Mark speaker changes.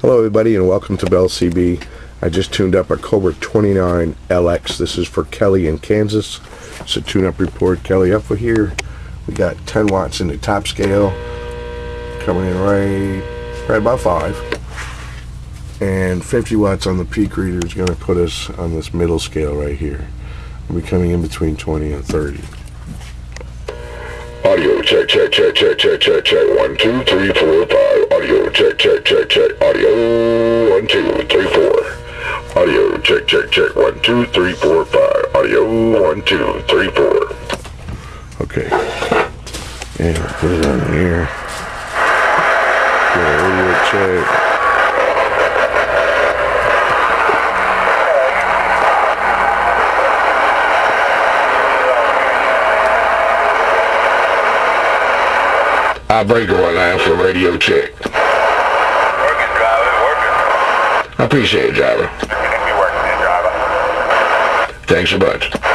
Speaker 1: Hello everybody and welcome to Bell CB. I just tuned up a Cobra 29LX. This is for Kelly in Kansas. It's a tune-up report. Kelly, up for here. We got 10 watts in the top scale. Coming in right about 5. And 50 watts on the peak reader is going to put us on this middle scale right here. We'll be coming in between 20 and 30.
Speaker 2: Audio check, check, check, check, check, check, check. 1, 2, 3, 4, 5. Audio check, check, check, check. Audio 1, 2, 3, 4. Audio check, check, check. 1, 2, 3, 4, 5. Audio 1, 2, 3, 4.
Speaker 1: Okay. And we'll put it on here. Get audio check.
Speaker 2: Breaker one line for radio check.
Speaker 3: Working, driver, working.
Speaker 2: I appreciate it, driver.
Speaker 3: You working, driver.
Speaker 2: Thanks a bunch.